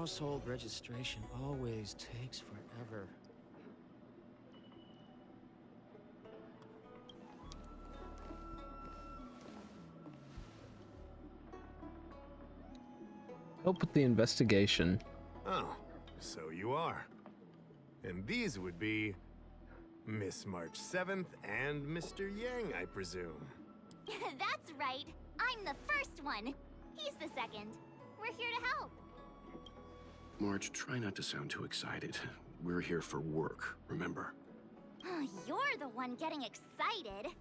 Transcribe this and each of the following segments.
household registration always takes forever. Help with the investigation. Oh, so you are. And these would be Miss March 7th and Mr. Yang, I presume. That's right. I'm the first one. He's the second. We're here to help. March, try not to sound too excited. We're here for work, remember? You're the one getting excited.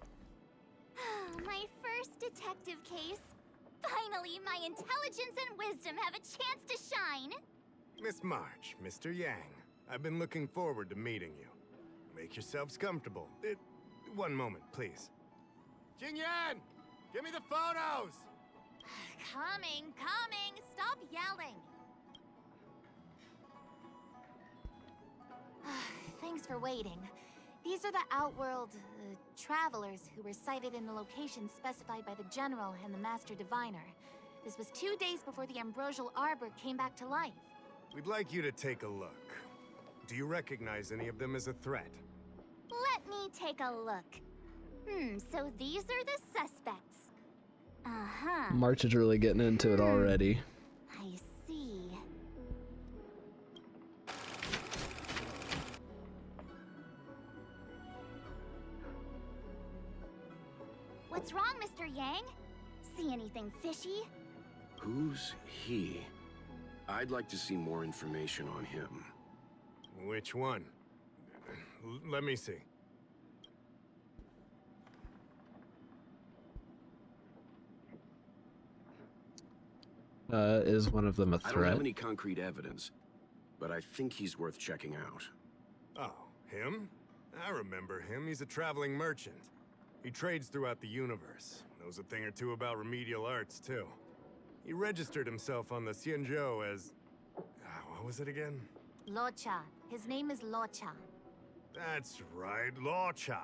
My first detective case. Finally, my intelligence and wisdom have a chance to shine. Miss March, Mr. Yang, I've been looking forward to meeting you. Make yourselves comfortable. One moment, please. Jingyan! Give me the photos! Coming. Stop yelling. Thanks for waiting. These are the Outworld travelers who were sighted in the location specified by the General and the Master Diviner. This was 2 days before the ambrosial arbor came back to life. We'd like you to take a look. Do you recognize any of them as a threat? Let me take a look. So these are the suspects. Uh-huh. March is really getting into it already. I see. What's wrong, Mr. Yang? See anything fishy? Who's he? I'd like to see more information on him. Which one? Let me see. Is one of them a I don't have threat? any concrete evidence, but I think he's worth checking out. Oh, him? I remember him. He's a traveling merchant. He trades throughout the universe. Knows a thing or two about remedial arts, too. He registered himself on the Xianzhou as... what was it again? Luocha. His name is Luocha. That's right, Luocha.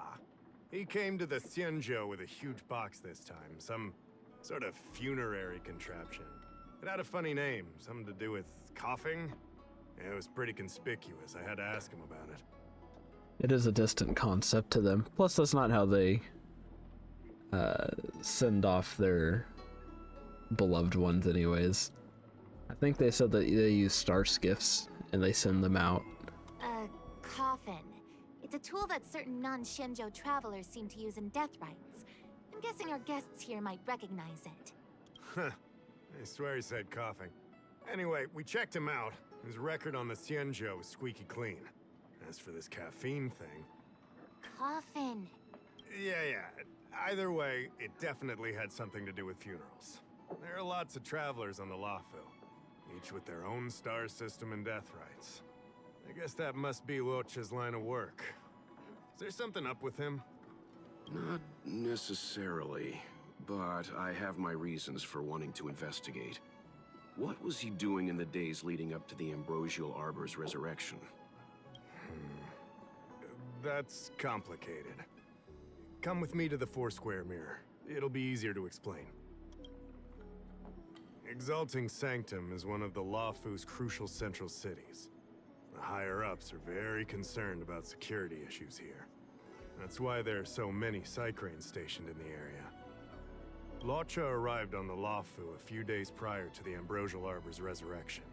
He came to the Xianzhou with a huge box this time. Some sort of funerary contraption. It had a funny name, something to do with coughing. It was pretty conspicuous. I had to ask him about it. It is a distant concept to them. Plus, that's not how they send off their beloved ones anyways. I think they said that they use star skiffs and they send them out. A coffin. It's a tool that certain non-Shenzhou travelers seem to use in death rites. I'm guessing our guests here might recognize it. Huh. I swear he said coughing. Anyway, we checked him out. His record on the Xianzhou is squeaky clean. As for this caffeine thing... Coffin. Yeah. Either way, it definitely had something to do with funerals. There are lots of travelers on the Luofu, each with their own star system and death rites. I guess that must be Luocha's line of work. Is there something up with him? Not necessarily, but I have my reasons for wanting to investigate. What was he doing in the days leading up to the ambrosial arbor's resurrection? That's complicated. Come with me to the Four-Square Mirror. It'll be easier to explain. Exalting Sanctum is one of the Luofu's crucial central cities. The higher-ups are very concerned about security issues here. That's why there are so many Psycranes stationed in the area. Luocha arrived on the Luofu a few days prior to the ambrosial arbor's resurrection.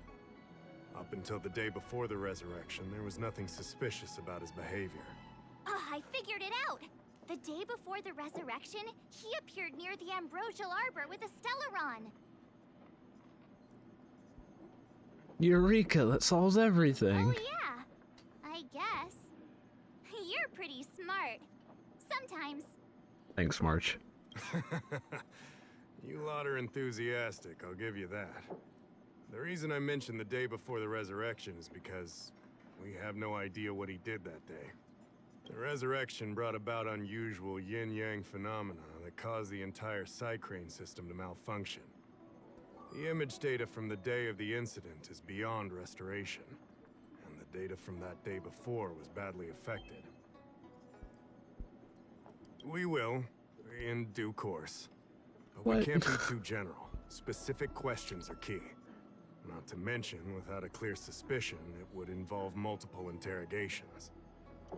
Up until the day before the resurrection, there was nothing suspicious about his behavior. I figured it out! The day before the resurrection, he appeared near the ambrosial arbor with a Stellaron. Eureka, that solves everything. Oh yeah, I guess. You're pretty smart. Sometimes. Thanks, March. You lot are enthusiastic, I'll give you that. The reason I mentioned the day before the resurrection is because we have no idea what he did that day. The resurrection brought about unusual yin-yang phenomena that caused the entire Psycrane system to malfunction. The image data from the day of the incident is beyond restoration, and the data from that day before was badly affected. We will, in due course. But we What? can't be too general. Specific questions are key. Not to mention, without a clear suspicion, it would involve multiple interrogations.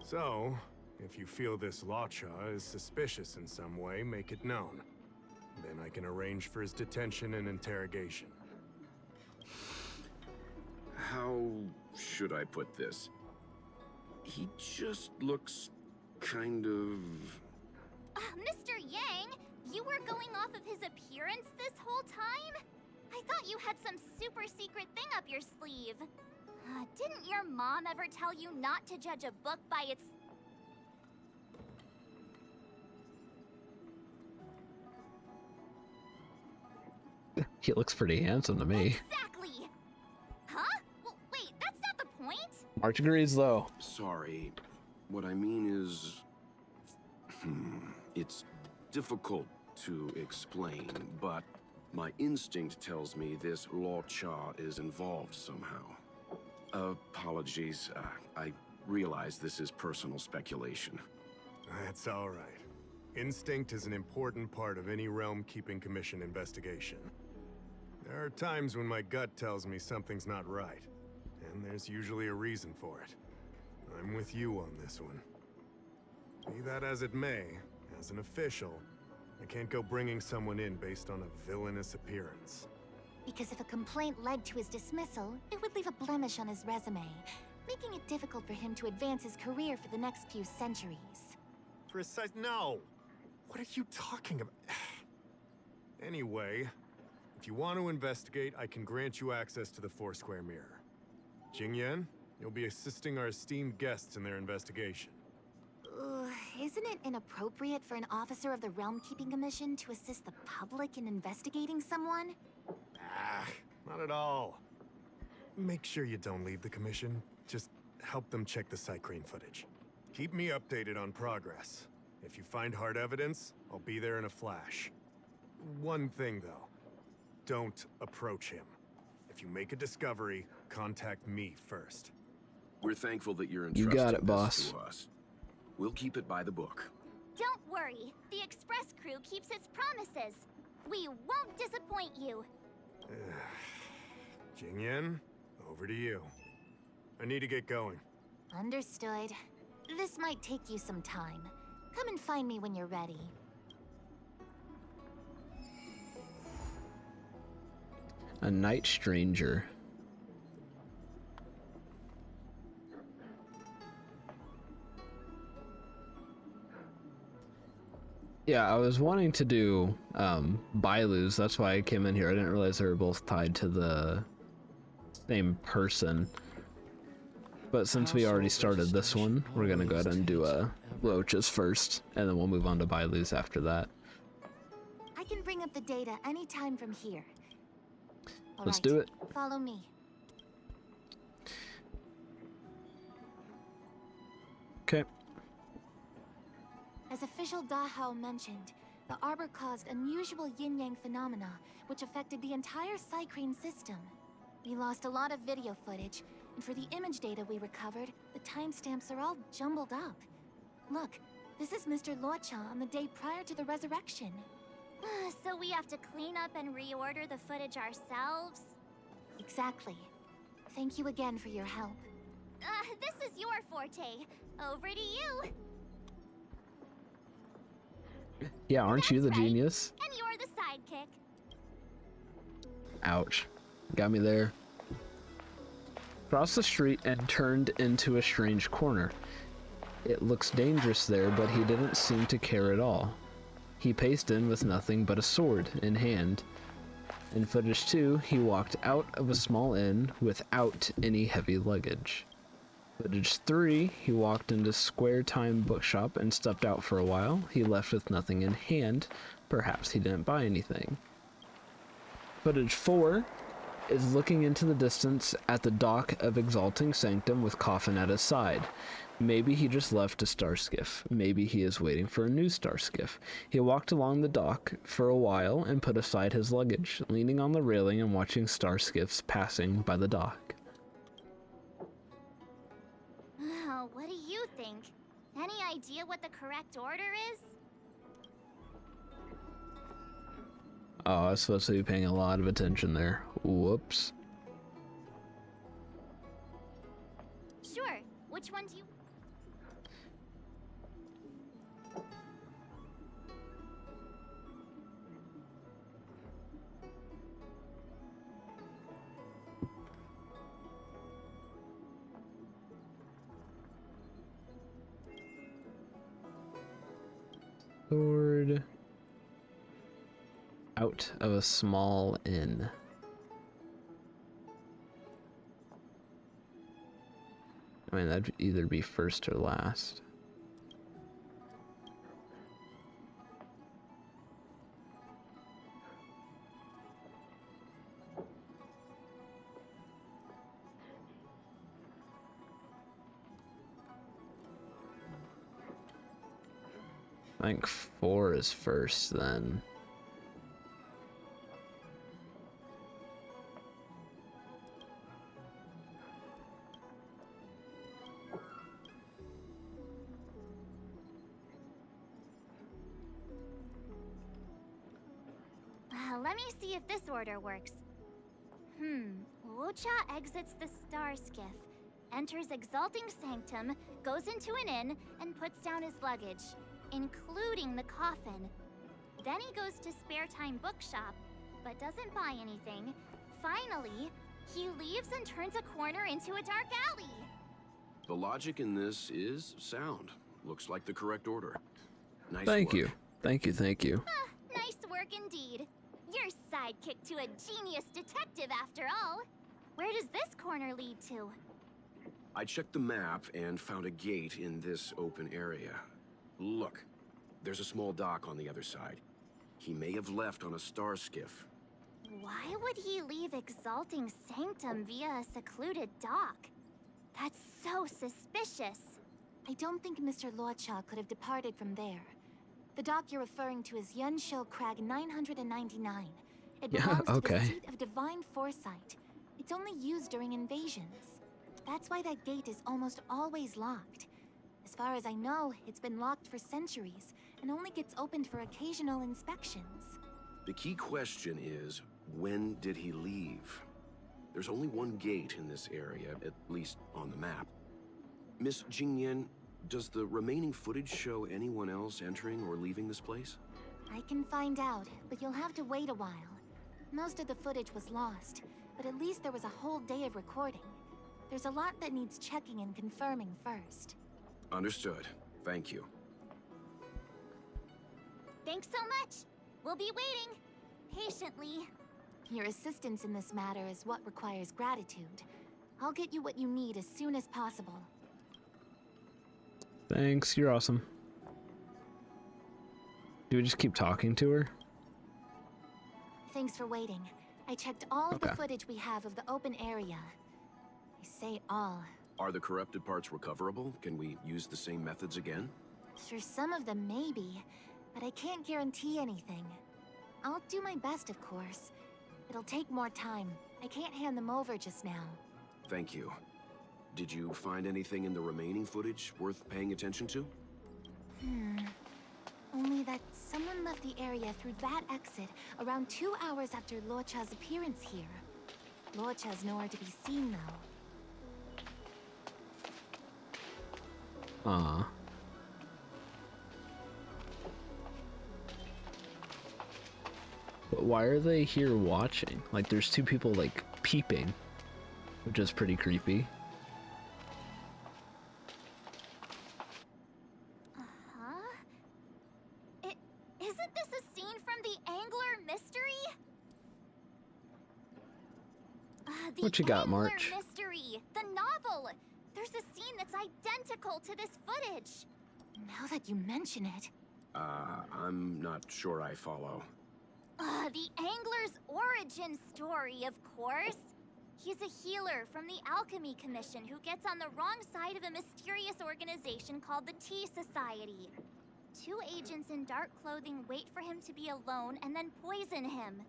So, if you feel this Luocha is suspicious in some way, make it known. Then I can arrange for his detention and interrogation. How should I put this? He just looks kind of... Mr. Yang, you were going off of his appearance this whole time? I thought you had some super secret thing up your sleeve. Didn't your mom ever tell you not to judge a book by its... He looks pretty handsome to me. Exactly! Huh? Well, wait, that's not the point! Mark agrees, though. Sorry. What I mean is... It's difficult to explain, but my instinct tells me this Luocha is involved somehow. Apologies. I realize this is personal speculation. That's all right. Instinct is an important part of any Realm-Keeping Commission investigation. There are times when my gut tells me something's not right, and there's usually a reason for it. I'm with you on this one. Be that as it may, as an official, I can't go bringing someone in based on a villainous appearance. Because if a complaint led to his dismissal, it would leave a blemish on his resume, making it difficult for him to advance his career for the next few centuries. No! What are you talking about? Anyway, if you want to investigate, I can grant you access to the Foursquare Mirror. Jingyan, you'll be assisting our esteemed guests in their investigation. Isn't it inappropriate for an officer of the Realm-Keeping Commission to assist the public in investigating someone? Not at all. Make sure you don't leave the commission. Just help them check the sight crane footage. Keep me updated on progress. If you find hard evidence, I'll be there in a flash. One thing, though. Don't approach him. If you make a discovery, contact me first. We're thankful that you're You entrusting got it, this boss. to us. We'll keep it by the book. Don't worry, the Express crew keeps its promises. We won't disappoint you. Jingyan, over to you. I need to get going. Understood. This might take you some time. Come and find me when you're ready. A night stranger. Yeah, I was wanting to do Bailu's, that's why I came in here. I didn't realize they were both tied to the same person. But since we already started this one, we're gonna go ahead and do Luochas first, and then we'll move on to Bailu's after that. I can bring up the data anytime from here. Let's do it. Follow me. Okay. As official Dahao mentioned, the arbor caused unusual yin-yang phenomena, which affected the entire Cycrane system. We lost a lot of video footage, and for the image data we recovered, the timestamps are all jumbled up. Look, this is Mr. Luocha on the day prior to the resurrection. So we have to clean up and reorder the footage ourselves? Exactly. Thank you again for your help. This is your forte. Over to you. Yeah, aren't you the That's right. genius? And you're the sidekick. Ouch. Got me there. Crossed the street and turned into a strange corner. It looks dangerous there, but he didn't seem to care at all. He paced in with nothing but a sword in hand. In footage 2, he walked out of a small inn without any heavy luggage. Footage 3, he walked into Square Time bookshop and stepped out for a while. He left with nothing in hand. Perhaps he didn't buy anything. Footage 4 is looking into the distance at the dock of Exalting Sanctum with Coffin at his side. Maybe he just left a star skiff. Maybe he is waiting for a new star skiff. He walked along the dock for a while and put aside his luggage, leaning on the railing and watching star skiffs passing by the dock. Oh, what do you think? Any idea what the correct order is? Oh, I was supposed to be paying a lot of attention there. Whoops. Sure. Which one do you... Sword out of a small inn. I mean, that'd either be first or last. I think 4 is first, then. Let me see if this order works. Luocha exits the star skiff, enters Exalting Sanctum, goes into an inn, and puts down his luggage, including the coffin. Then he goes to Spare Time Bookshop, but doesn't buy anything. Finally, he leaves and turns a corner into a dark alley. The logic in this is sound. Looks like the correct order. Nice Thank work. you. Thank you, thank you. Nice work indeed. You're sidekick to a genius detective after all. Where does this corner lead to? I checked the map and found a gate in this open area. Look, there's a small dock on the other side. He may have left on a star skiff. Why would he leave Exalting Sanctum via a secluded dock? That's so suspicious. I don't think Mr. Luocha could have departed from there. The dock you're referring to is Yunsho Crag 999. It Yeah, belongs to okay. the seat of divine foresight. It's only used during invasions. That's why that gate is almost always locked. As far as I know, it's been locked for centuries, and only gets opened for occasional inspections. The key question is, when did he leave? There's only one gate in this area, at least on the map. Miss Jingyan, does the remaining footage show anyone else entering or leaving this place? I can find out, but you'll have to wait a while. Most of the footage was lost, but at least there was a whole day of recording. There's a lot that needs checking and confirming first. Understood. Thank you. Thanks so much. We'll be waiting. Patiently. Your assistance in this matter is what requires gratitude. I'll get you what you need as soon as possible. Thanks, you're awesome. Do we just keep talking to her? Thanks for waiting. I checked all of the Okay. footage we have of the open area. I say all. Are the corrupted parts recoverable? Can we use the same methods again? For some of them, maybe, but I can't guarantee anything. I'll do my best, of course. It'll take more time. I can't hand them over just now. Thank you. Did you find anything in the remaining footage worth paying attention to? Only that someone left the area through that exit around 2 hours after Luocha's appearance here. Luocha's nowhere to be seen, though. Aw. But why are they here watching? Like, there's two people, like, peeping, which is pretty creepy. Isn't this a scene from the Angler Mystery? The What you got, Angler March? Mystery, the novel. There's a scene that's identical to this footage. Now that you mention it, I'm not sure I follow. The Angler's origin story, of course. He's a healer from the Alchemy Commission who gets on the wrong side of a mysterious organization called the Tea Society. 2 agents in dark clothing wait for him to be alone and then poison him.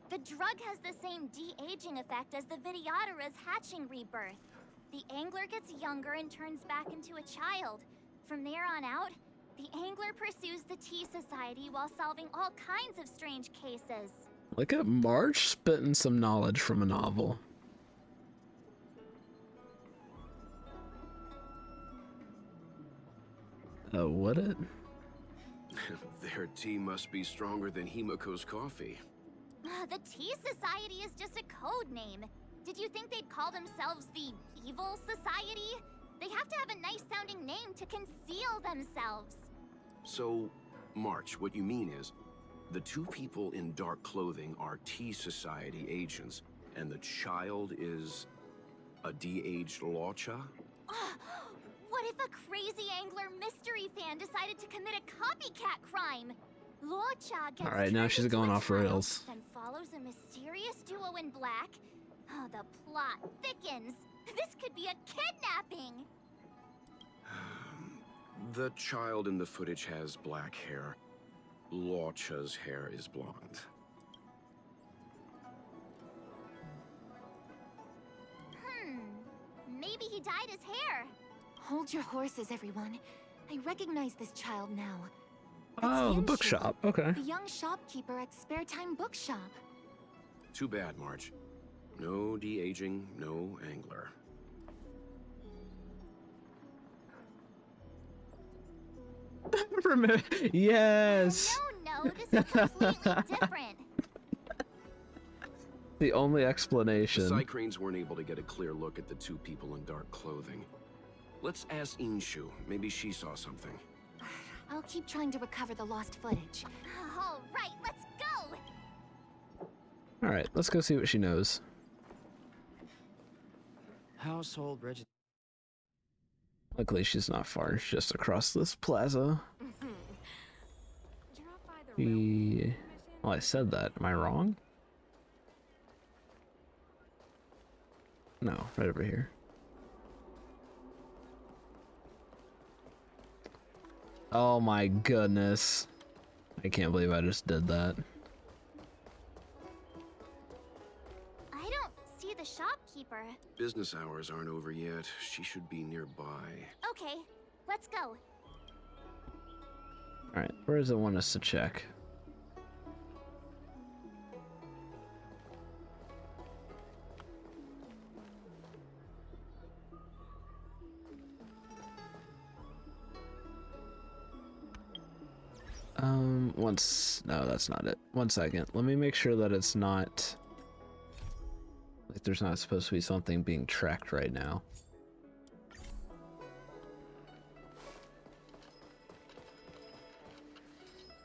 The drug has the same de-aging effect as the Vidyadhara's hatching rebirth. The Angler gets younger and turns back into a child. From there on out, the Angler pursues the Tea Society while solving all kinds of strange cases. Look at March spitting some knowledge from a novel. Would it? Their tea must be stronger than Himiko's coffee. The Tea Society is just a code name. Did you think they'd call themselves the Evil Society? They have to have a nice-sounding name to conceal themselves. So, March, what you mean is, the two people in dark clothing are Tea Society agents, and the child is a de-aged Luocha? What if a crazy angler mystery fan decided to commit a copycat crime? Luocha gets Alright, now turned she's into going a off child, rails. Then follows a mysterious duo in black. Oh, the plot thickens. This could be a kidnapping. The child in the footage has black hair. Luocha's hair is blonde. Maybe he dyed his hair. Hold your horses, everyone. I recognize this child now. Oh, the Yanshu, bookshop. Okay. The young shopkeeper at Spare Time Bookshop. Too bad, March. No de-aging, no angler. Yes! No, this is completely different. The only The explanation. Cycranes weren't able to get a clear look at the two people in dark clothing. Let's ask Inshu. Maybe she saw something. I'll keep trying to recover the lost footage. All right, let's go. Alright, let's go see what she knows. Household registry. Luckily, she's not far. She's just across this plaza. Well, I said that. Am I wrong? No, right over here. Oh my goodness. I can't believe I just did that. I don't see the shopkeeper. Business hours aren't over yet. She should be nearby. Okay, let's go. Alright, where does it want us to check? No, that's not it. 1 second. Let me make sure that it's not... Like, there's not supposed to be something being tracked right now.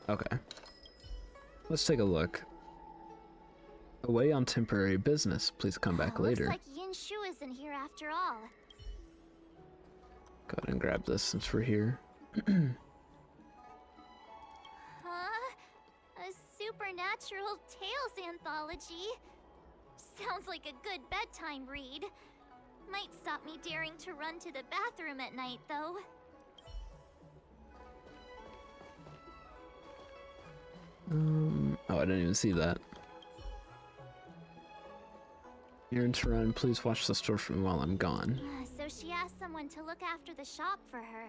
Okay. Let's take a look. Away on temporary business. Please come back later. Looks like Yinshu isn't here after all. Go ahead and grab this since we're here. A supernatural tales anthology. Sounds like a good bedtime read. Might stop me daring to run to the bathroom at night, though. Oh, I didn't even see that. Aaron to run, please watch the store for me while I'm gone. So she asked someone to look after the shop for her.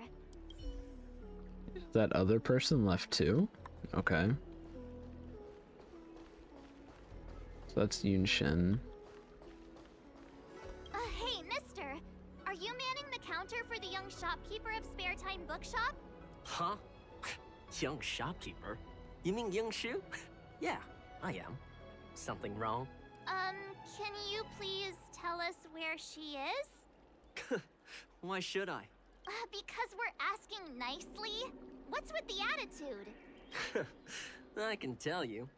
That other person left too? Okay. So that's Yunshin. Hey, mister! Are you manning the counter for the young shopkeeper of Spare Time Bookshop? Huh? Young shopkeeper? You mean Youngshu? Yeah, I am. Something wrong? Can you please tell us where she is? Why should I? Because we're asking nicely. What's with the attitude? I can tell you.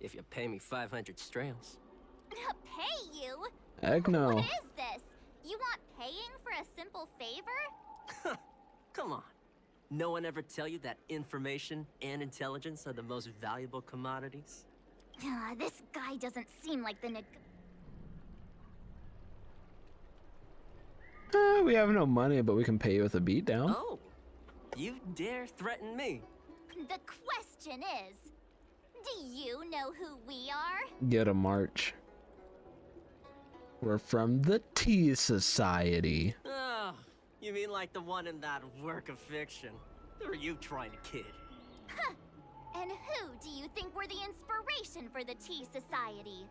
If you pay me 500 strails. Pay you? Heck no. What is this? You want paying for a simple favor? Come on. No one ever tell you that information and intelligence are the most valuable commodities? This guy doesn't seem like the We have no money, but we can pay you with a beatdown. Oh, you dare threaten me? The question is, do you know who we are? Get a march. We're from the Tea Society. Oh, you mean like the one in that work of fiction? Who are you trying to kid? And who do you think were the inspiration for the Tea Society?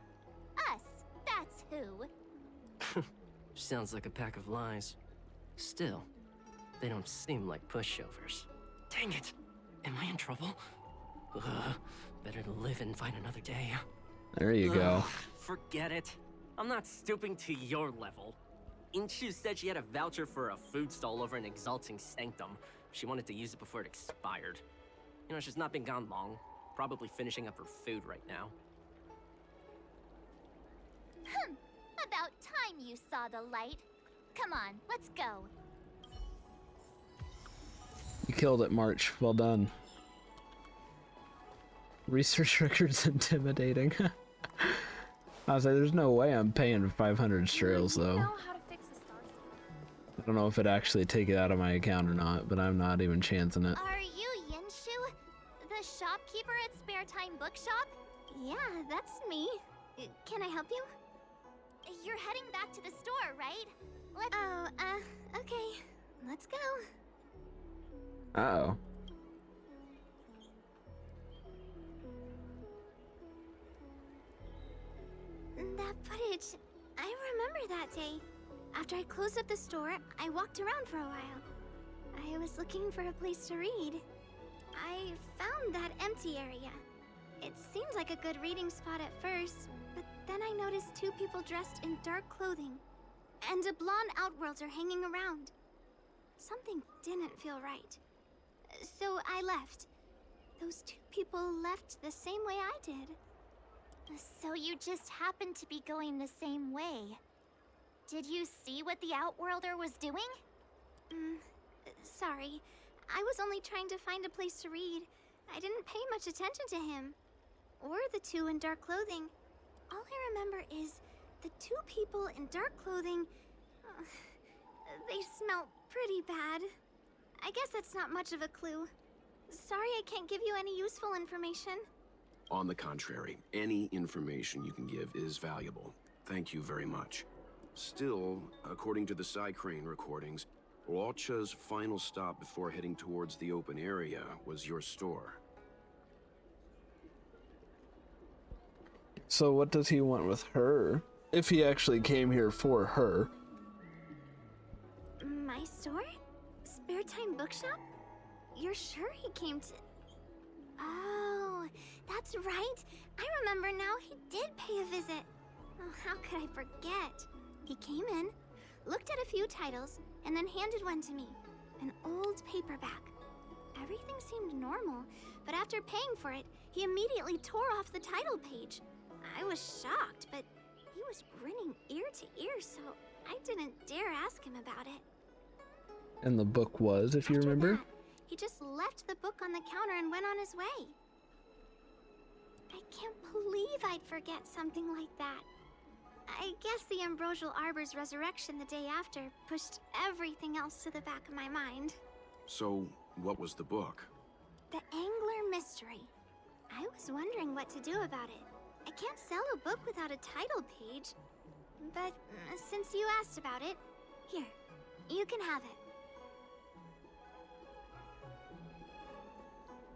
Us, that's who. Sounds like a pack of lies. Still, They don't seem like pushovers. Dang it! Am I in trouble? Ugh, better to live and find another day. There you go. Ugh, forget it. I'm not stooping to your level. Inchu said she had a voucher for a food stall over in Exalting Sanctum. She wanted to use it before it expired. You know, she's not been gone long. Probably finishing up her food right now. About time you saw the light. Come on, let's go. You killed it, March. Well done. Research records intimidating. I was like, there's no way I'm paying 500 strails, though. Know how to fix a star I don't know if it'd actually take it out of my account or not, but I'm not even chancing it. Are you Yinshu? The shopkeeper at Spare Time Bookshop? Yeah, that's me. Can I help you? You're heading back to the store, right? Okay. Let's go. Uh-oh. That footage, I remember that day. After I closed up the store, I walked around for a while. I was looking for a place to read. I found that empty area. It seemed like a good reading spot at first, but then I noticed two people dressed in dark clothing, and a blonde outworlder hanging around. Something didn't feel right. So I left. Those two people left the same way I did. So you just happened to be going the same way. Did you see what the outworlder was doing? Sorry. I was only trying to find a place to read. I didn't pay much attention to him. Or the two in dark clothing. All I remember is the two people in dark clothing... they smell pretty bad. I guess that's not much of a clue. Sorry I can't give you any useful information. On the contrary, any information you can give is valuable. Thank you very much. Still, according to the Crane recordings, Luocha's final stop before heading towards the open area was your store. So what does he want with her? If he actually came here for her. My store? Spare Time Bookshop? You're sure he came to... Oh, that's right. I remember now, he did pay a visit. Oh, how could I forget? He came in, looked at a few titles, and then handed one to me. An old paperback. Everything seemed normal, but after paying for it, he immediately tore off the title page. I was shocked, but he was grinning ear to ear, so I didn't dare ask him about it. And the book was, if you After remember? that, he just left the book on the counter and went on his way. I can't believe I'd forget something like that. I guess the ambrosial arbor's resurrection the day after pushed everything else to the back of my mind. So, what was the book? The Angler Mystery. I was wondering what to do about it. I can't sell a book without a title page. But since you asked about it, here, you can have it.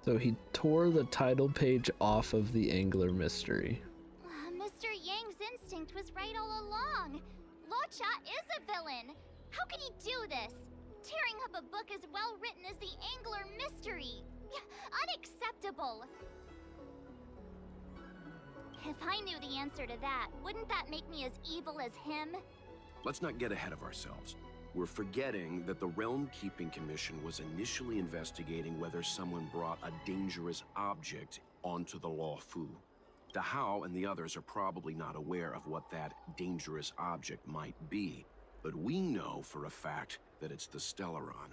So he tore the title page off of the Angler Mystery. Mr. Yang's instinct was right all along. Luocha is a villain. How can he do this? Tearing up a book as well written as the Angler Mystery. Unacceptable. If I knew the answer to that, wouldn't that make me as evil as him? Let's not get ahead of ourselves. We're forgetting that the Realm Keeping Commission was initially investigating whether someone brought a dangerous object onto the Luofu. The How and the others are probably not aware of what that dangerous object might be, but we know for a fact that it's the Stellaron.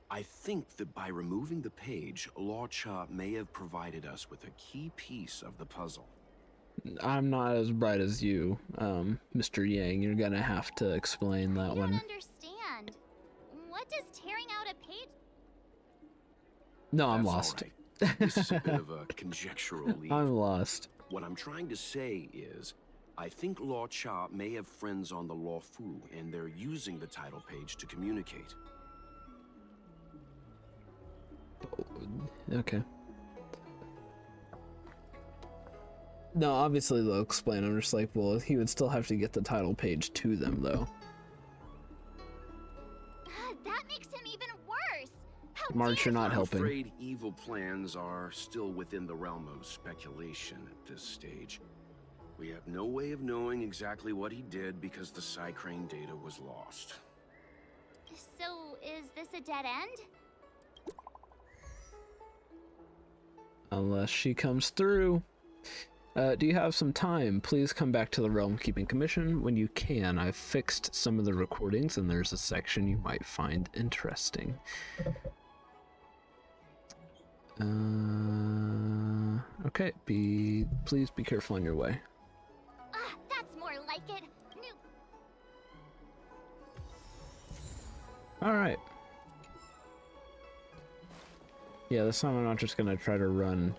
I think that by removing the page, Luocha may have provided us with a key piece of the puzzle. I'm not as bright as you, Mr. Yang. You're gonna have to explain that I one. don't understand. What does tearing out a page... No, I'm That's all lost. right. This is a bit of a conjectural leap. I'm lost. What I'm trying to say is, I think Luocha may have friends on the Luofu, and they're using the title page to communicate. Okay. No, obviously they'll explain. I'm just like, well, he would still have to get the title page to them, though. That makes him even worse. How March, dare you're not you? helping. I'm afraid evil plans are still within the realm of speculation at this stage. We have no way of knowing exactly what he did because the Psycrane data was lost. So, is this a dead end? Unless she comes through. Do you have some time? Please come back to the Realm Keeping Commission when you can. I've fixed some of the recordings and there's a section you might find interesting. Okay, please be careful on your way. Ah, that's more like it. Alright. Yeah, this time I'm not just gonna try to run.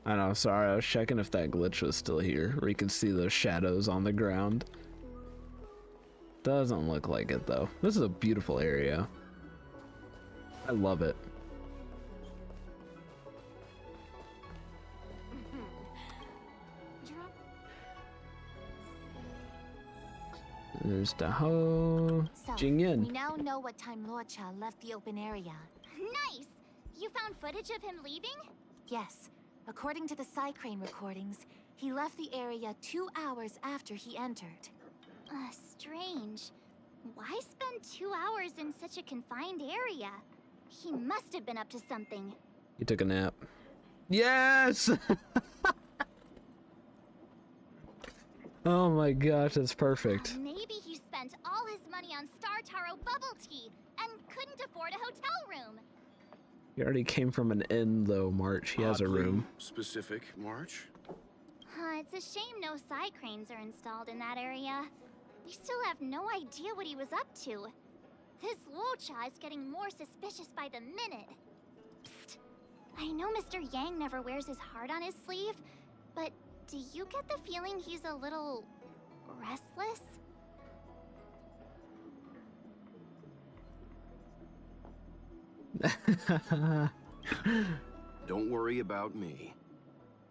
I know, sorry, I was checking if that glitch was still here, where you can see those shadows on the ground. Doesn't look like it, though. This is a beautiful area. I love it. There's Daho. So, Jingyan. we now know what time Luocha left the open area. Nice! You found footage of him leaving? Yes, according to the Psycrane recordings, he left the area 2 hours after he entered. Strange. Why spend 2 hours in such a confined area? He must have been up to something. He took a nap. Yes! Oh my gosh, that's perfect. Maybe he spent all his money on Star Taro bubble tea and couldn't afford a hotel room. He already came from an inn, though, March. He has a Oddly room. Specific, March. It's a shame no Psycranes are installed in that area. We still have no idea what he was up to. This Luocha is getting more suspicious by the minute. Psst. I know Mr. Yang never wears his heart on his sleeve, but do you get the feeling he's a little restless? Don't worry about me.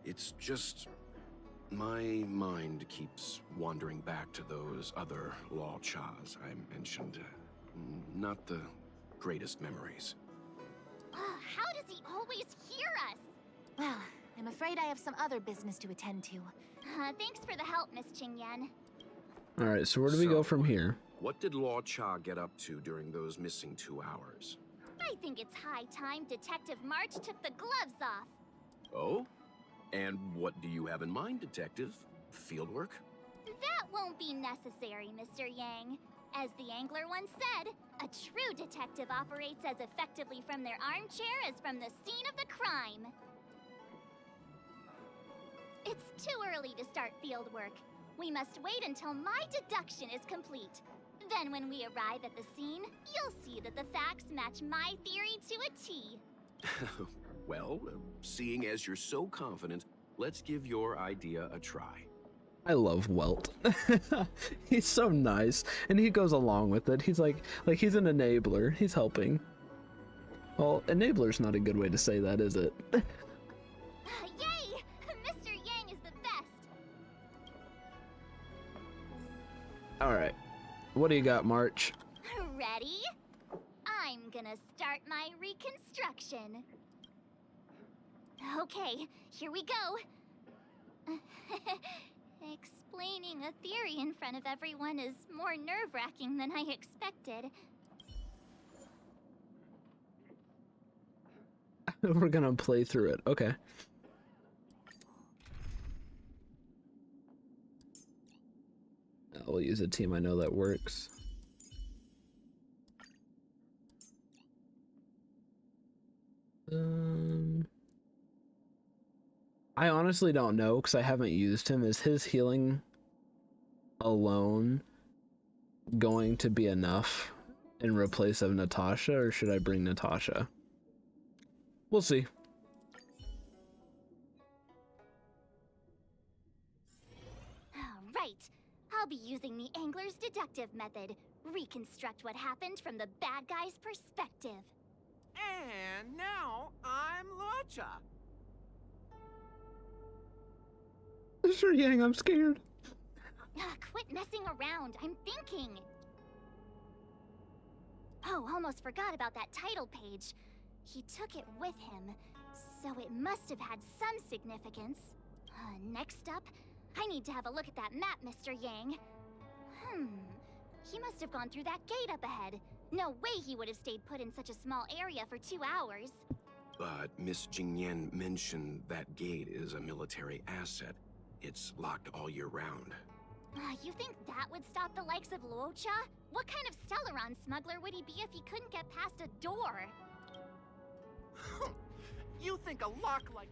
It's just my mind keeps wandering back to those other luochas I mentioned. Not the greatest memories. How does he always hear us? Well, I'm afraid I have some other business to attend to. Thanks for the help, Miss Qingyan. Alright, so where do we go from here? What did Luocha get up to during those missing 2 hours? I think it's high time Detective March took the gloves off. Oh? And what do you have in mind, Detective? Fieldwork? That won't be necessary, Mr. Yang. As the angler once said, a true detective operates as effectively from their armchair as from the scene of the crime. It's too early to start field work. We must wait until my deduction is complete. Then when we arrive at the scene, you'll see that the facts match my theory to a T. Well, seeing as you're so confident, let's give your idea a try. I love Welt. He's so nice, and he goes along with it. He's like he's an enabler. He's helping. Well, enabler's not a good way to say that, is it? Yay! Mr. Yang is the best! Alright. What do you got, March? Ready? I'm gonna start my reconstruction. Okay, here we go. Explaining a theory in front of everyone is more nerve-wracking than I expected. We're gonna play through it. Okay. I'll use a team I know that works. I honestly don't know because I haven't used him. Is his healing alone going to be enough in replace of Natasha, or should I bring Natasha? We'll see. Right. I'll be using the angler's deductive method. Reconstruct what happened from the bad guy's perspective. And now I'm Luocha. Mr. Yang, I'm scared. Quit messing around. I'm thinking. Oh, almost forgot about that title page. He took it with him, so it must have had some significance. Next up, I need to have a look at that map, Mr. Yang. He must have gone through that gate up ahead. No way he would have stayed put in such a small area for 2 hours. But Miss Jingyan mentioned that gate is a military asset. It's locked all year round. You think that would stop the likes of Luocha? What kind of Stellaron smuggler would he be if he couldn't get past a door? You think a lock like...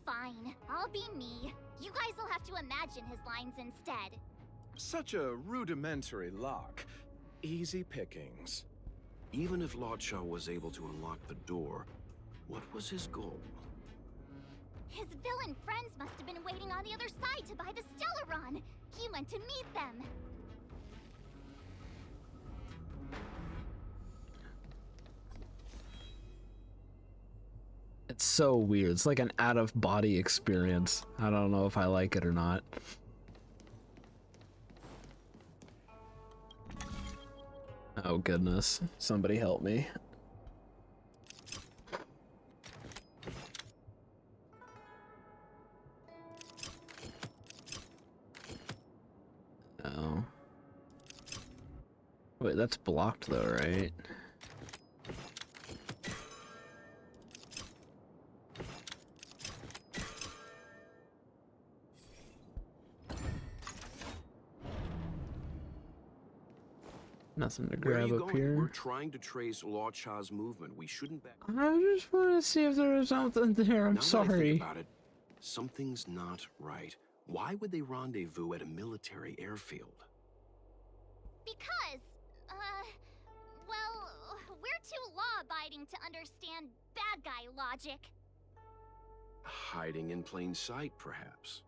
Fine, I'll be me. You guys will have to imagine his lines instead. Such a rudimentary lock. Easy pickings. Even if Luocha was able to unlock the door, what was his goal? His villain friends must have been waiting on the other side to buy the Stellaron. He went to meet them. It's so weird. It's like an out-of-body experience. I don't know if I like it or not. Oh goodness. Somebody help me. Oh. Wait, that's blocked though, right? Nothing to Where are grab you up going? here. We're trying to trace Luocha's movement. We shouldn't back. I just want to see if there was something there. I'm Now that I sorry. think about it, something's not right. Why would they rendezvous at a military airfield? Because, well, we're too law-abiding to understand bad guy logic. Hiding in plain sight, perhaps.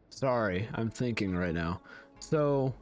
Sorry, I'm thinking right now. So...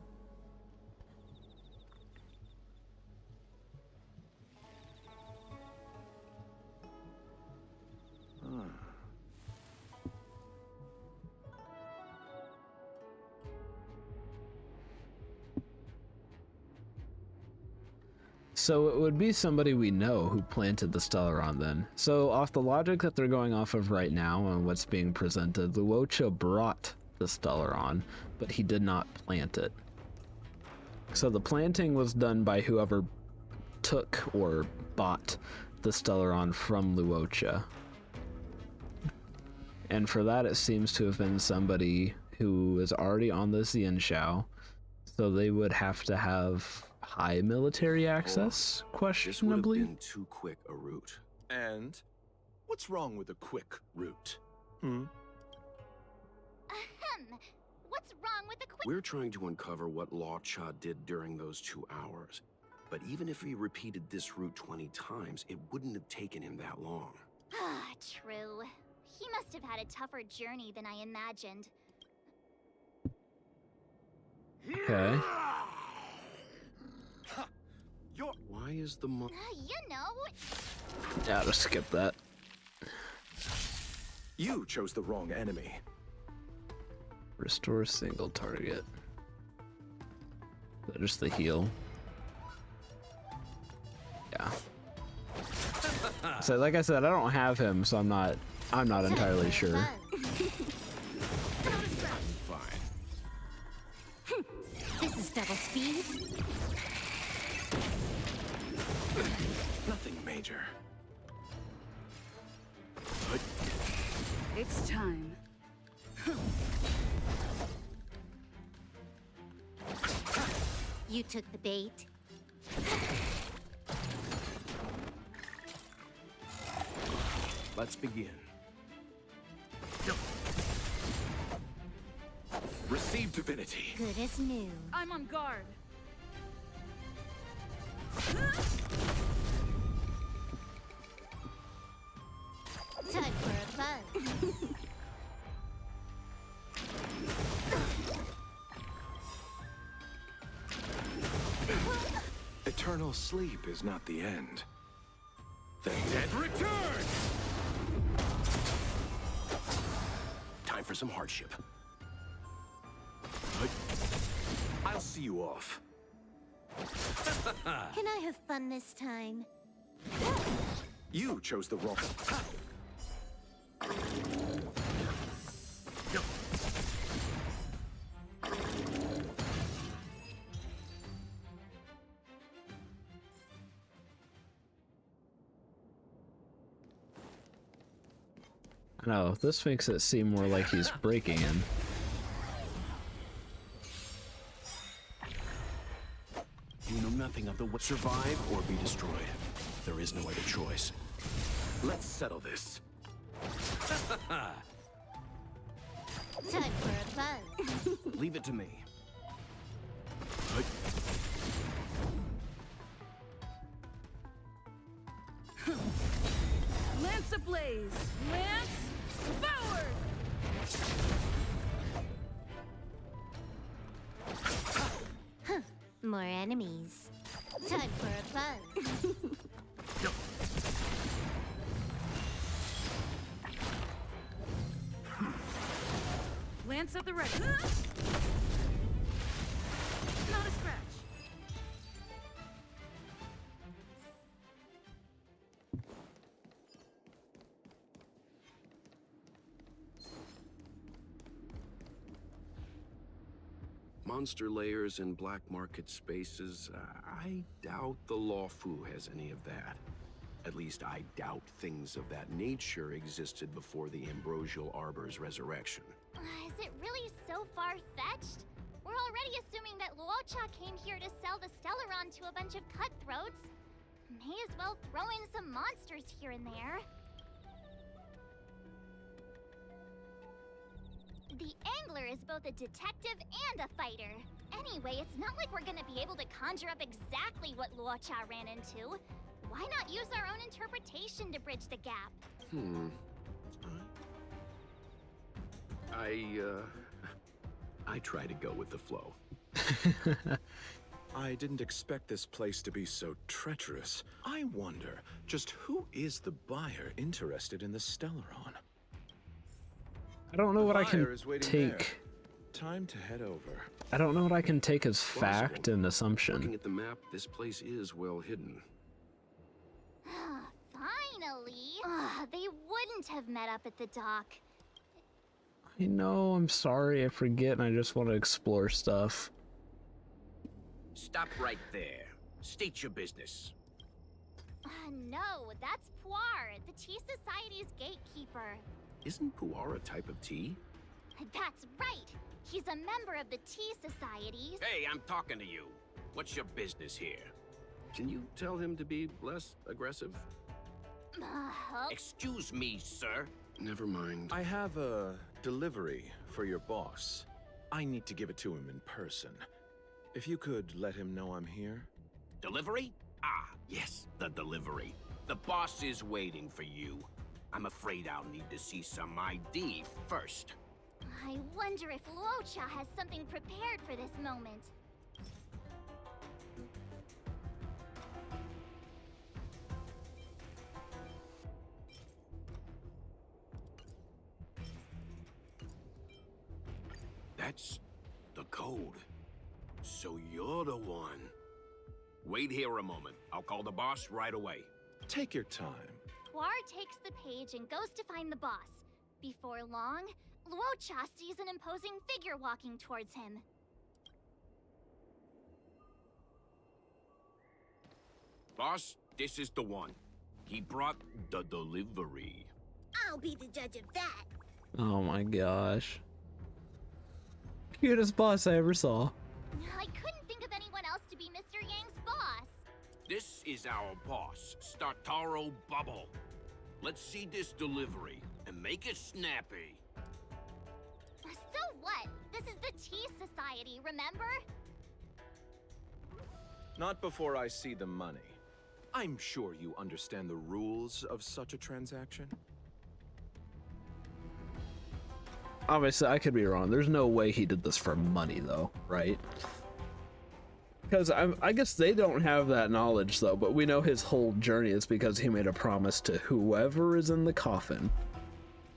So it would be somebody we know who planted the Stellaron then. So off the logic that they're going off of right now and what's being presented, Luocha brought the Stellaron, but he did not plant it. So the planting was done by whoever took or bought the Stellaron from Luocha. And for that it seems to have been somebody who is already on the Xianxiao, so they would have to have high military access, questionably. This would have been too quick a route. And what's wrong with a quick route? What's wrong with the quick... We're trying to uncover what Luocha did during those 2 hours. But even if he repeated this route 20 times, it wouldn't have taken him that long. True. He must have had a tougher journey than I imagined. Okay. Why is the You know... Yeah, just skip that. You chose the wrong enemy. Restore single target. Is that just the heal? Yeah. So like I said, I don't have him, so I'm not entirely sure. Fine. This is double speed. Nothing major. It's time. You took the bait. Let's begin. Receive divinity. Good as new. I'm on guard. eternal sleep is not the end. The dead return! Time for some hardship. I'll see you off. Can I have fun this time? You chose the wrong... No, this makes it seem more like he's breaking in. You know nothing of the what survive or be destroyed. There is no other choice. Let's settle this. Time for a buzz. Leave it to me. Lance ablaze! Lance forward! More enemies. Time for a buzz. Lance at the ready. Not a scratch. Monster layers and black market spaces, I doubt the Luofu has any of that. At least I doubt things of that nature existed before the ambrosial arbor's resurrection. Is it really so far-fetched? We're already assuming that Luocha came here to sell the Stellaron to a bunch of cutthroats. May as well throw in some monsters here and there. The Angler is both a detective and a fighter. Anyway, it's not like we're gonna be able to conjure up exactly what Luocha ran into. Why not use our own interpretation to bridge the gap? I try to go with the flow. I didn't expect this place to be so treacherous. I wonder, just who is the buyer interested in the Stellaron? I don't know what I can Buyer is waiting there. take. Time to head over. I don't know what I can take as fact and Looking assumption. at the map, this place is well hidden. Finally! They wouldn't have met up at the dock. I know, I'm sorry, I forget, and I just want to explore stuff. Stop right there. State your business. No, that's Puar, the Tea Society's gatekeeper. Isn't puar a type of tea? That's right! He's a member of the Tea Societies. Hey, I'm talking to you. What's your business here? Can you tell him to be less aggressive? Excuse me, sir. Never mind. I have a delivery for your boss. I need to give it to him in person. If you could let him know I'm here. Delivery? Ah, yes, the delivery. The boss is waiting for you. I'm afraid I'll need to see some ID first. I wonder if Luocha has something prepared for this moment. That's the code. So you're the one. Wait here a moment. I'll call the boss right away. Take your time. Puar takes the page and goes to find the boss. Before long, Luocha sees an imposing figure walking towards him. Boss, this is the one. He brought the delivery. I'll be the judge of that. Oh my gosh. Cutest boss I ever saw. I couldn't think of anyone else to be Mr. Yang's boss. This is our boss, Startaro Bubble. Let's see this delivery and make it snappy. So what? This is the Tea Society, remember? Not before I see the money. I'm sure you understand the rules of such a transaction. Obviously, I could be wrong. There's no way he did this for money, though, right? Because I guess they don't have that knowledge, though, but we know his whole journey is because he made a promise to whoever is in the coffin.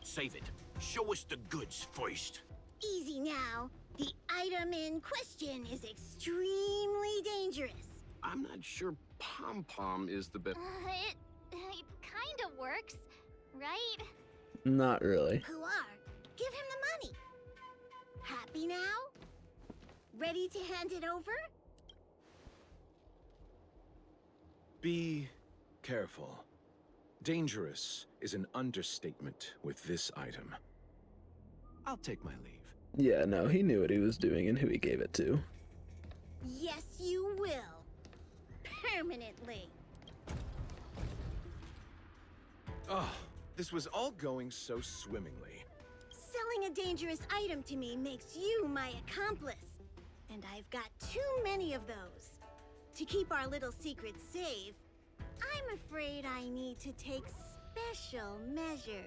Save it. Show us the goods first. Easy now. The item in question is extremely dangerous. I'm not sure Pom Pom is the best. It kind of works, right? Not really. Who are? Give him the money. Happy now? Ready to hand it over? Be careful. Dangerous is an understatement with this item. I'll take my leave. Yeah, no, he knew what he was doing and who he gave it to. Yes, you will. Permanently. Oh, this was all going so swimmingly. Selling a dangerous item to me makes you my accomplice. And I've got too many of those. To keep our little secret safe, I'm afraid I need to take special measures.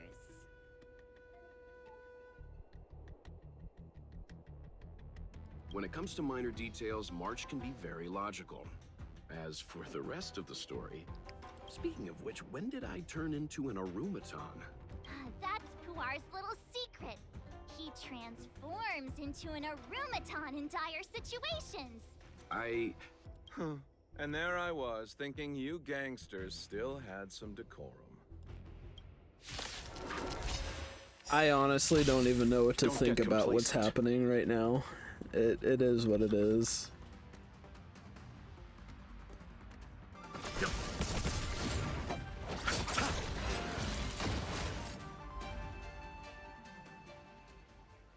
When it comes to minor details, March can be very logical. As for the rest of the story, speaking of which, when did I turn into an arumaton? That's Puar's little secret. He transforms into an arumaton in dire situations. Huh. And there I was, thinking you gangsters still had some decorum. I honestly don't even know what to Don't think get about what's complacent. happening right now. It is what it is.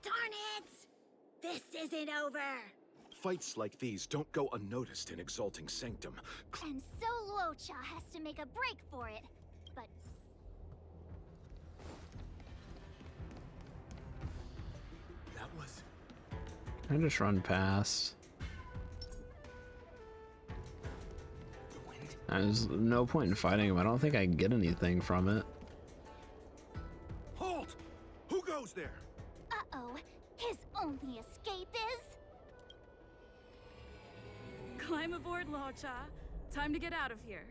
Darn it! This isn't over. Fights like these don't go unnoticed in Exalting Sanctum. And so Luocha has to make a break for it. But That was... I just run past. the wind. There's no point in fighting him. I don't think I can get anything from it. Halt! Who goes there? uh-oh, his only escape is... Climb aboard, Luocha. Time to get out of here.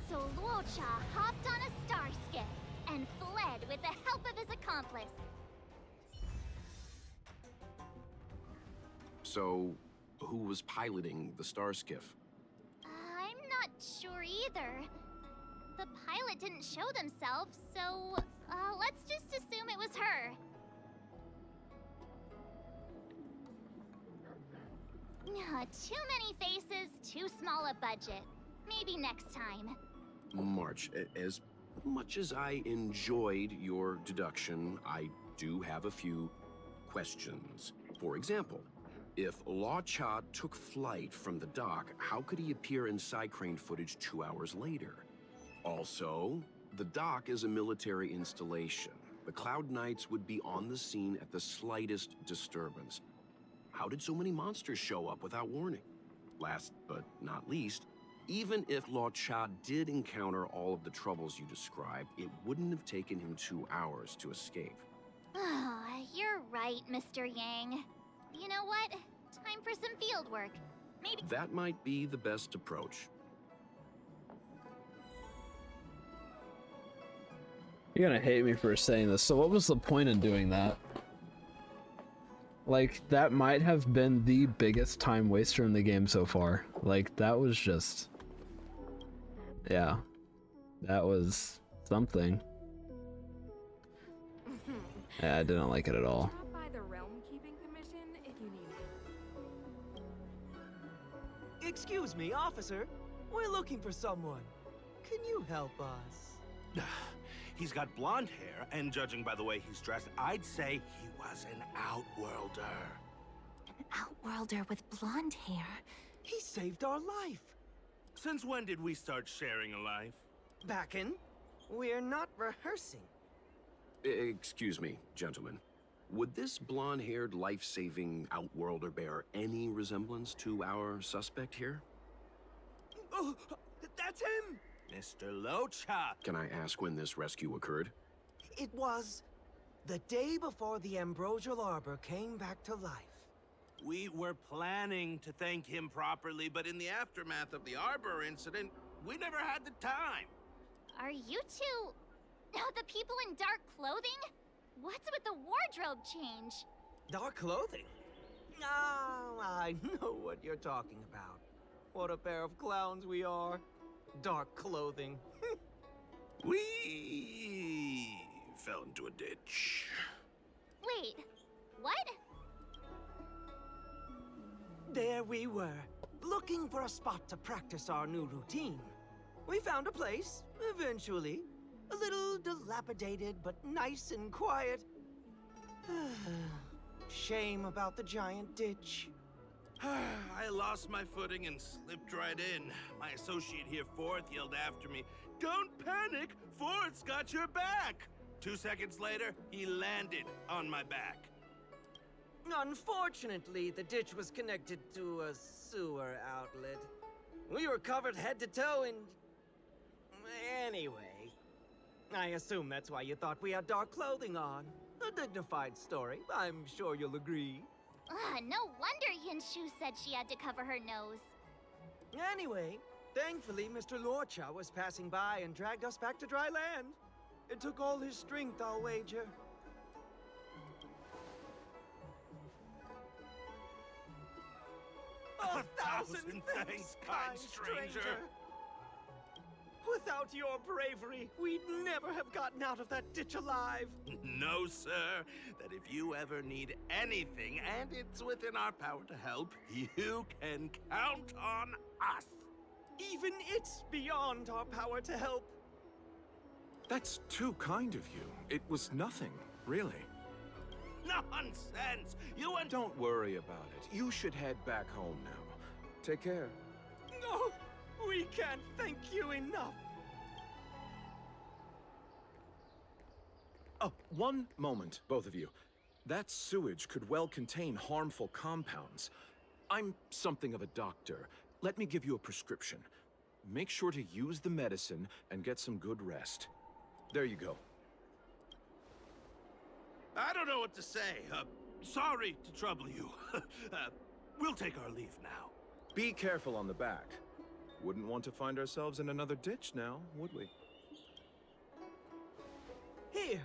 So Luocha hopped on a star skiff and fled with the help of his accomplice. So, who was piloting the star skiff? I'm not sure either. The pilot didn't show themselves, so let's just assume it was her. Too many faces, too small a budget. Maybe next time. March, as much as I enjoyed your deduction, I do have a few questions. For example, if Luocha took flight from the dock, how could he appear in side-crane footage 2 hours later? Also, the dock is a military installation. The Cloud Knights would be on the scene at the slightest disturbance. How did so many monsters show up without warning? Last but not least, even if Luocha did encounter all of the troubles you described, it wouldn't have taken him 2 hours to escape. You're right, Mr. Yang. You know what? Time for some field work. Maybe... That might be the best approach. You're gonna hate me for saying this. So what was the point in doing that? Like, that might have been the biggest time waster in the game so far. Like, that was just... yeah. That was something. Yeah, I didn't like it at all. Stop by the Realm Keeping Commission if you need it. Excuse me, officer. We're looking for someone. Can you help us? He's got blonde hair, and judging by the way he's dressed, I'd say he was an outworlder. An outworlder with blonde hair. He saved our life. Since when did we start sharing a life? Back in? We're not rehearsing. Excuse me, gentlemen. Would this blonde-haired, life-saving outworlder bear any resemblance to our suspect here? Oh, that's him! Mr. Luocha! Can I ask when this rescue occurred? It was the day before the ambrosial arbor came back to life. We were planning to thank him properly, but in the aftermath of the Arbor incident, we never had the time. Are you two... the people in dark clothing? What's with the wardrobe change? Dark clothing? Ah, I know what you're talking about. What a pair of clowns we are. Dark clothing. We fell into a ditch. Wait, what? There we were, looking for a spot to practice our new routine. We found a place, eventually. A little dilapidated, but nice and quiet. Shame about the giant ditch. I lost my footing and slipped right in. My associate here, Fourth, yelled after me, "Don't panic! Fourth's got your back!" 2 seconds later, he landed on my back. Unfortunately, the ditch was connected to a sewer outlet. We were covered head to toe in... Anyway, I assume that's why you thought we had dark clothing on. A dignified story, I'm sure you'll agree. No wonder Yinshu said she had to cover her nose. Anyway, thankfully Mr. Luocha was passing by and dragged us back to dry land. It took all his strength, I'll wager. A thousand thanks, kind stranger! Without your bravery, we'd never have gotten out of that ditch alive. No, sir. That if you ever need anything, and it's within our power to help, you can count on us. Even it's beyond our power to help. That's too kind of you. It was nothing, really. Nonsense! You and... Don't worry about it. You should head back home now. Take care. No, we can't thank you enough. Oh, one moment, both of you. That sewage could well contain harmful compounds. I'm something of a doctor. Let me give you a prescription. Make sure to use the medicine and get some good rest. There you go. I don't know what to say. Sorry to trouble you. We'll take our leave now. Be careful on the back. Wouldn't want to find ourselves in another ditch now, would we? Here,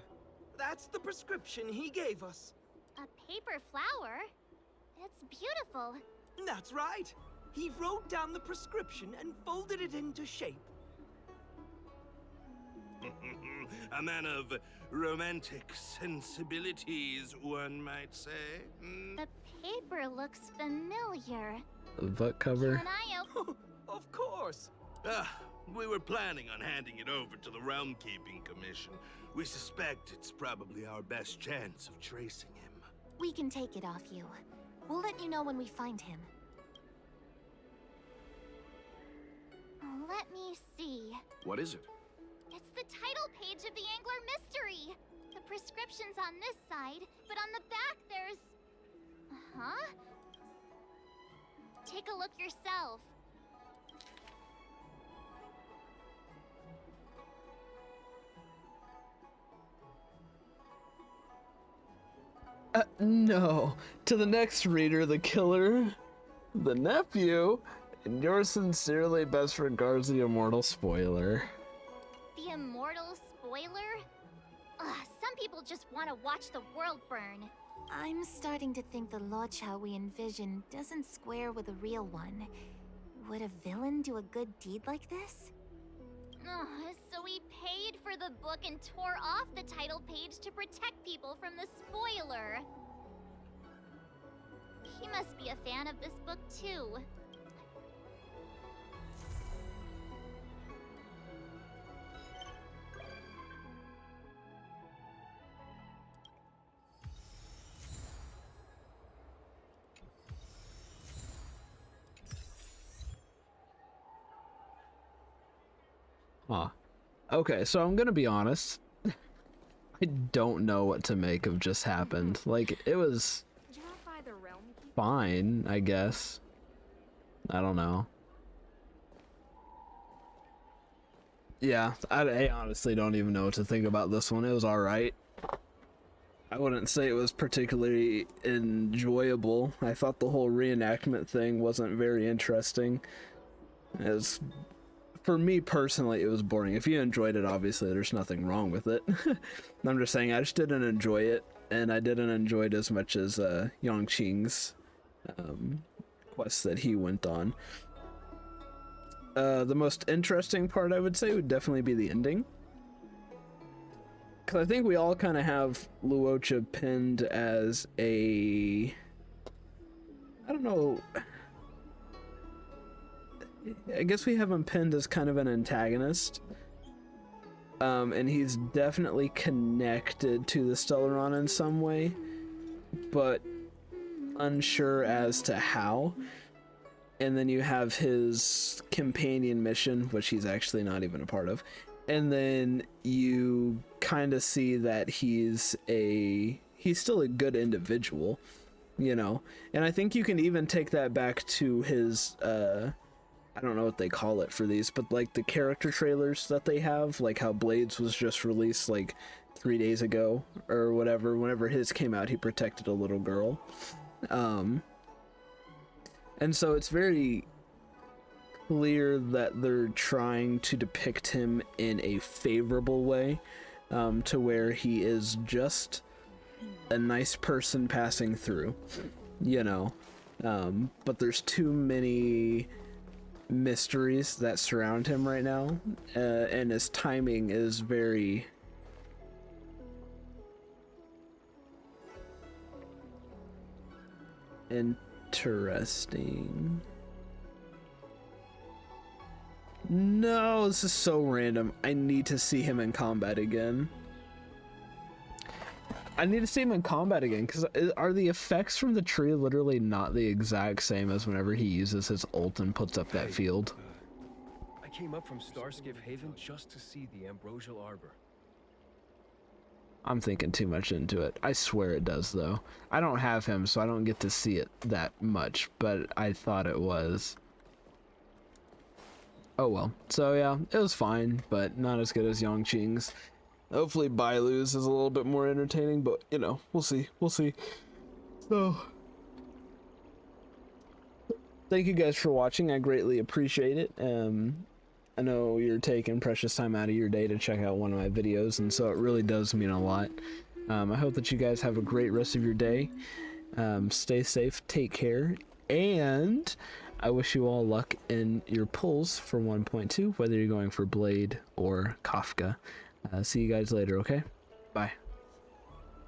that's the prescription he gave us. A paper flower? It's beautiful. That's right. He wrote down the prescription and folded it into shape. A man of romantic sensibilities, one might say. The paper looks familiar. The book cover. Can I Of course. We were planning on handing it over to the Realm Keeping Commission. We suspect it's probably our best chance of tracing him. We can take it off you. We'll let you know when we find him. Let me see. What is it? It's the title page of the Angler Mystery. The prescription's on this side, but on the back there's... Huh? Take a look yourself. No. To the next reader, the killer, the nephew, and yours sincerely, best regards, the immortal spoiler. The immortal spoiler? Some people just want to watch the world burn. I'm starting to think the Luocha we envision doesn't square with a real one. Would a villain do a good deed like this? So he paid for the book and tore off the title page to protect people from the spoiler. He must be a fan of this book too. Huh. Okay, so I'm gonna be honest. I don't know what to make of just happened. Like, it was fine, I guess. I don't know. Yeah, I honestly don't even know what to think about this one. It was alright. I wouldn't say it was particularly enjoyable. I thought the whole reenactment thing wasn't very interesting. As for me personally, it was boring. If you enjoyed it, obviously there's nothing wrong with it. I'm just saying I just didn't enjoy it, and I didn't enjoy it as much as Yongqing's quest that he went on. The most interesting part, I would say, would definitely be the ending. Because I think we all kind of have Luocha pinned as a... I don't know... I guess we have him pinned as kind of an antagonist. And he's definitely connected to the Stellaron in some way, but unsure as to how. And then you have his companion mission, which he's actually not even a part of. And then you kind of see that he's still a good individual, you know? And I think you can even take that back to his, I don't know what they call it for these, but like the character trailers that they have, like how Blades was just released like 3 days ago or whatever. Whenever his came out, he protected a little girl. And so it's very clear that they're trying to depict him in a favorable way, to where he is just a nice person passing through, you know. But there's too many mysteries that surround him right now, and his timing is very interesting. No, this is so random. I need to see him in combat again. I need to see him in combat again, because are the effects from the tree literally not the exact same as whenever he uses his ult and puts up that field? I came up from Starskiff Haven just to see the ambrosial arbor. I'm thinking too much into it. I swear it does, though. I don't have him, so I don't get to see it that much, but I thought it was. Oh well. So yeah, it was fine, but not as good as Yongqing's. Hopefully Bailu's is a little bit more entertaining, but you know, we'll see. We'll see. So thank you guys for watching. I greatly appreciate it. I know you're taking precious time out of your day to check out one of my videos, and so it really does mean a lot. I hope that you guys have a great rest of your day. Stay safe, take care, and I wish you all luck in your pulls for 1.2, whether you're going for Blade or Kafka. See you guys later, okay? Bye.